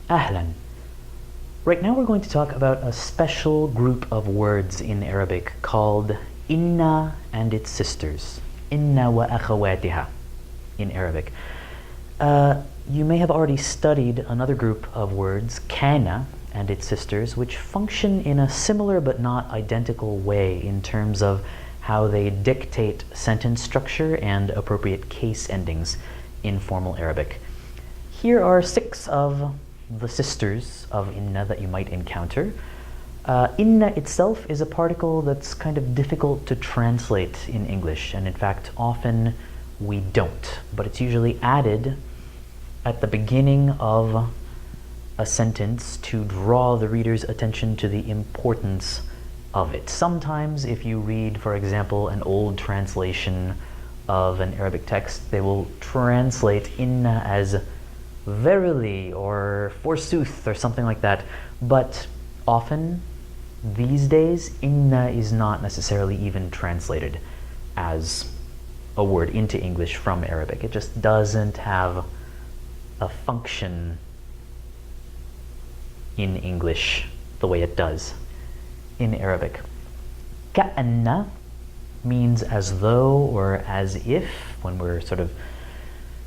Ahlan. Right now we're going to talk about a special group of words in Arabic called inna and its sisters. Inna wa akhawatiha in Arabic. You may have already studied another group of words, kana and its sisters, which function in a similar but not identical way in terms of how they dictate sentence structure and appropriate case endings in formal Arabic. Here are 6 of the sisters of inna that you might encounter. Inna itself is a particle that's kind of difficult to translate in English, and in fact often we don't, but it's usually added at the beginning of a sentence to draw the reader's attention to the importance of it. Sometimes if you read, for example, an old translation of an Arabic text, they will translate inna as verily or forsooth or something like that, but often these days inna is not necessarily even translated as a word into English from Arabic. It just doesn't have a function in English the way it does in Arabic. Ka'anna means as though or as if, when we're sort of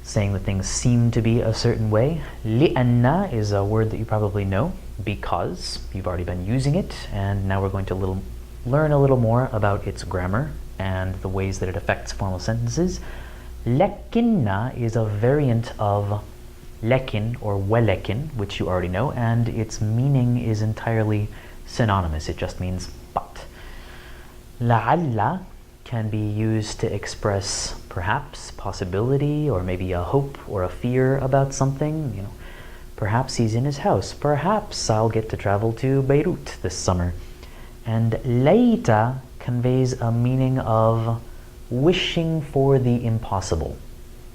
saying that things seem to be a certain way. Li'anna is a word that you probably know because you've already been using it, and now we're going to learn a little more about its grammar and the ways that it affects formal sentences. Lakinna is a variant of lakin or walakin, which you already know, and its meaning is entirely synonymous. It just means but. La'alla can be used to express perhaps possibility or maybe a hope or a fear about something. You know, perhaps he's in his house. Perhaps I'll get to travel to Beirut this summer. And layta conveys a meaning of wishing for the impossible,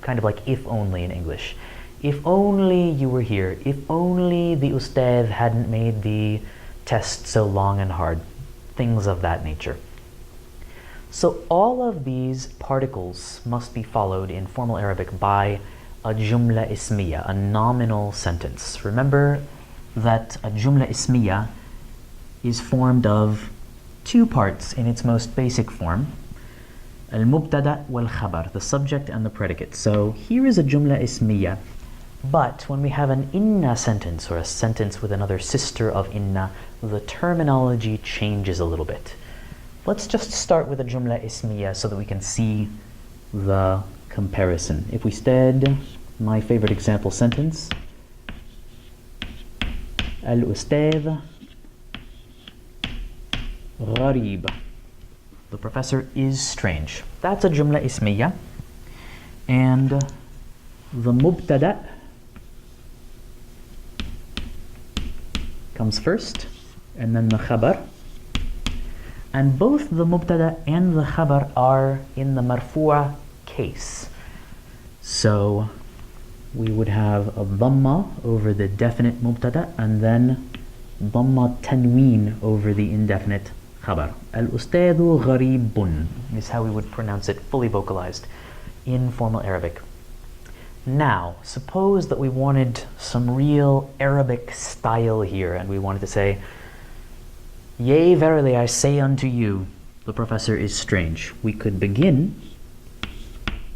kind of like if only in English. If only you were here. If only the ustadh hadn't made the test so long and hard. Things of that nature. So all of these particles must be followed in formal Arabic by a jumla ismiya, a nominal sentence. Remember that a jumla ismiya is formed of 2 parts in its most basic form. Al-mubtada wal-khabar, the subject and the predicate. So here is a jumla ismiya. But when we have an inna sentence, or a sentence with another sister of inna, the terminology changes a little bit. Let's just start with a jumla ismiya so that we can see the comparison. If we said, my favorite example sentence, Al-Ustadh Gharib. The professor is strange. That's a jumla ismiya. And the mubtada comes first, and then the khabar. And both the mubtada and the khabar are in the marfu'a case. So we would have a dhamma over the definite mubtada and then dhamma tanween over the indefinite khabar. Al-ustadhu gharibun is how we would pronounce it fully vocalized in formal Arabic. Now, suppose that we wanted some real Arabic style here and we wanted to say, yea, verily I say unto you, the professor is strange. We could begin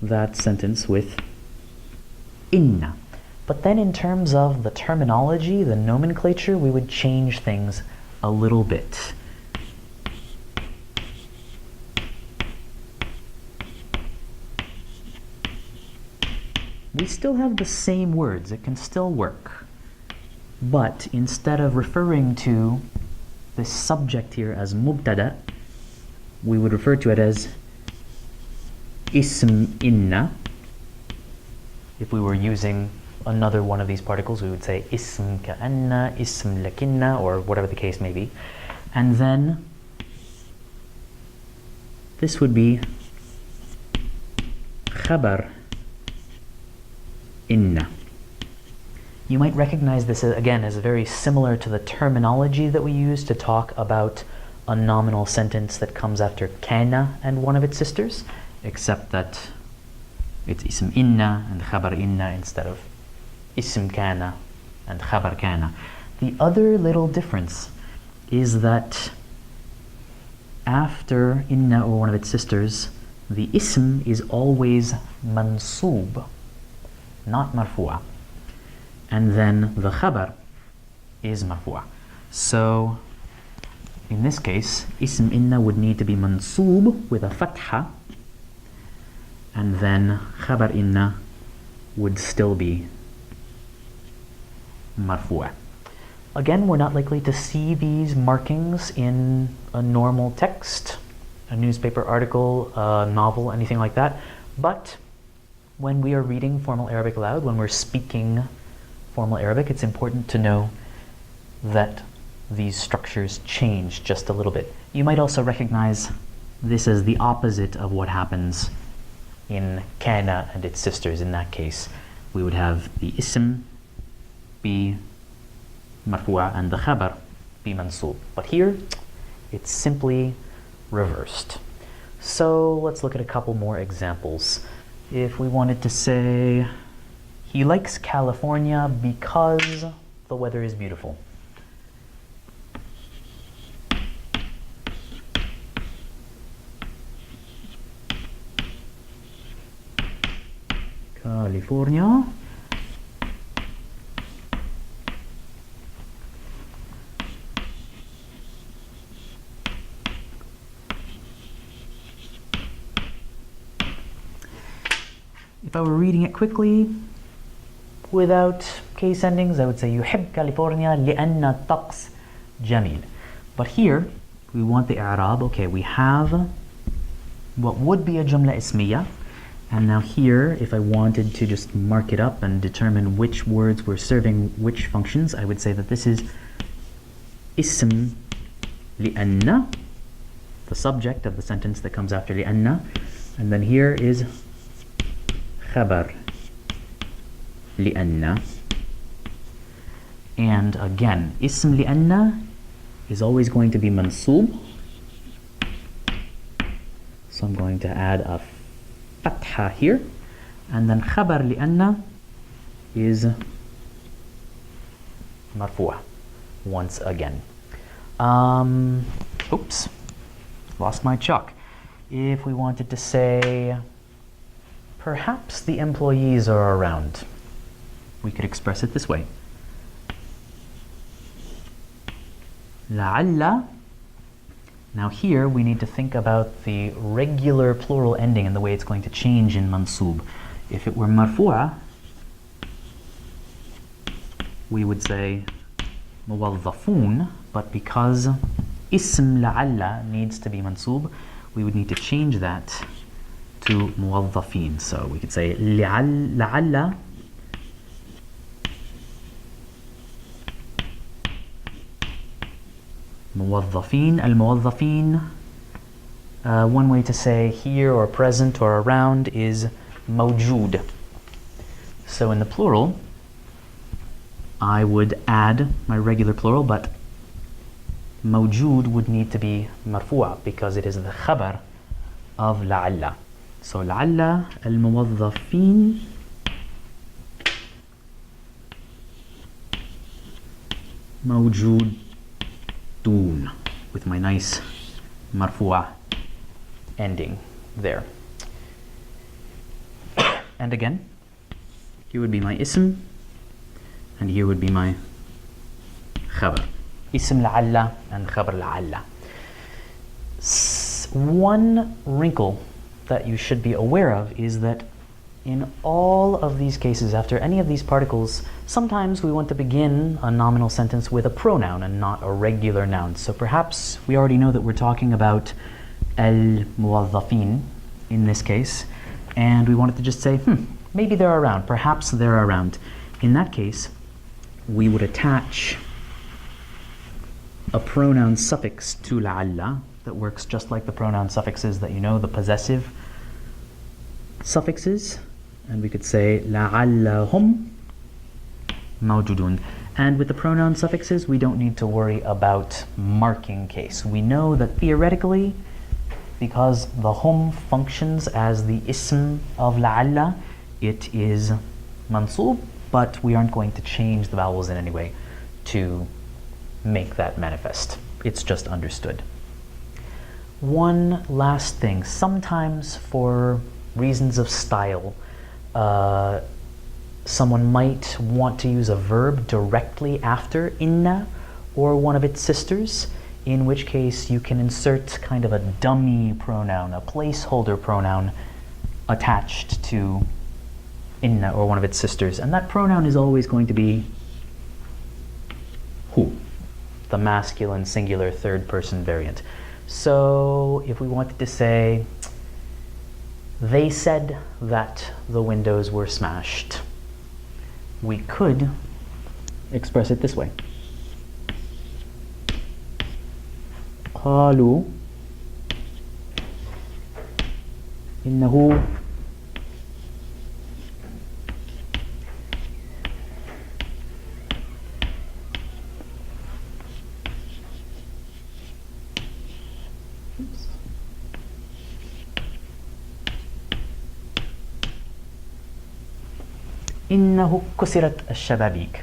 that sentence with inna. But then in terms of the terminology, the nomenclature, we would change things a little bit. We still have the same words, it can still work. But instead of referring to the subject here as mubtada, we would refer to it as ism inna. If we were using another one of these particles, we would say ism ka'anna, ism lakinna, or whatever the case may be. And then this would be khabar inna. You might recognize this again as very similar to the terminology that we use to talk about a nominal sentence that comes after kana and one of its sisters, except that it's ism inna and khabar inna instead of ism kana and khabar kana. The other little difference is that after inna or one of its sisters, the ism is always mansoob, not marfu'a. And then the khabar is marfu'a. So in this case, ism inna would need to be mansoob with a fatha, and then khabar inna would still be marfu'a. Again, we're not likely to see these markings in a normal text, a newspaper article, a novel, anything like that. But when we are reading formal Arabic aloud, when we're speaking formal Arabic, it's important to know that these structures change just a little bit. You might also recognize this as the opposite of what happens in kana and its sisters. In that case, we would have the ism be marfu'a and the khabar be mansoob. But here, it's simply reversed. So let's look at a couple more examples. If we wanted to say, he likes California because the weather is beautiful. California. If I were reading it quickly, without case endings, I would say يحب كاليفورنيا لأن الطقس جميل. But here, we want the i'rab. Okay, we have what would be a jumla ismiya. And now here, if I wanted to just mark it up and determine which words were serving which functions, I would say that this is ism لأن, the subject of the sentence that comes after لأن. And then here is khabar لأن. And again, ism لأن is always going to be mansoob. So I'm going to add a fatha here. And then khabar لأن is marfu'a once again. Oops, lost my chalk. If we wanted to say, perhaps the employees are around, we could express it this way. لعل. Now here we need to think about the regular plural ending and the way it's going to change in mansoob. If it were marfu'a, we would say muwazzafun, but because ism la'alla needs to be mansoob, we would need to change that to muwazzafin. So we could say la'alla muwazzafin. Al-muwazzafin, one way to say here or present or around is mawjood. So in the plural, I would add my regular plural, but mawjood would need to be marfu'a because it is the khabar of la'alla. So la'alla al-muwazzafin mawjoodun, with my nice marfu'a ending there. And again, here would be my ism, and here would be my khabar. Ism la'alla and khabar la'alla. One wrinkle that you should be aware of is that in all of these cases, after any of these particles, sometimes we want to begin a nominal sentence with a pronoun and not a regular noun. So perhaps we already know that we're talking about al-muwazzafin in this case, and we wanted to just say, maybe they're around, perhaps they're around. In that case, we would attach a pronoun suffix to la'alla that works just like the pronoun suffixes that you know, the possessive suffixes. And we could say la'allahum mawjudun. And with the pronoun suffixes, we don't need to worry about marking case. We know that theoretically, because the hum functions as the ism of la'alla, it is mansoob, but we aren't going to change the vowels in any way to make that manifest. It's just understood. One last thing, sometimes for reasons of style, someone might want to use a verb directly after inna or one of its sisters, in which case you can insert kind of a dummy pronoun, a placeholder pronoun attached to inna or one of its sisters, and that pronoun is always going to be hu, the masculine singular third person variant. So if we wanted to say, they said that the windows were smashed, we could express it this way. قالوا إنه إنه كسرت الشبابيك.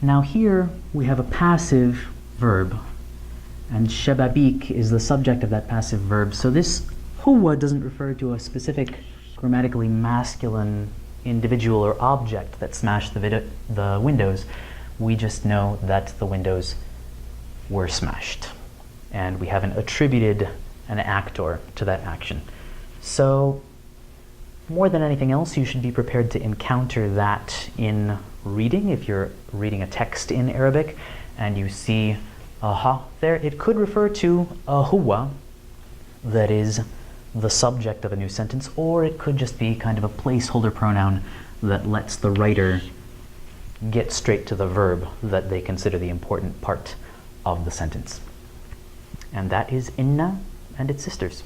Now here we have a passive verb, and shababik is the subject of that passive verb. So this huwa doesn't refer to a specific grammatically masculine individual or object that smashed the windows. We just know that the windows were smashed, and we haven't attributed an actor to that action. So more than anything else, you should be prepared to encounter that in reading. If you're reading a text in Arabic and you see a ha there, it could refer to a huwa, that is the subject of a new sentence, or it could just be kind of a placeholder pronoun that lets the writer get straight to the verb that they consider the important part of the sentence. And that is inna and its sisters.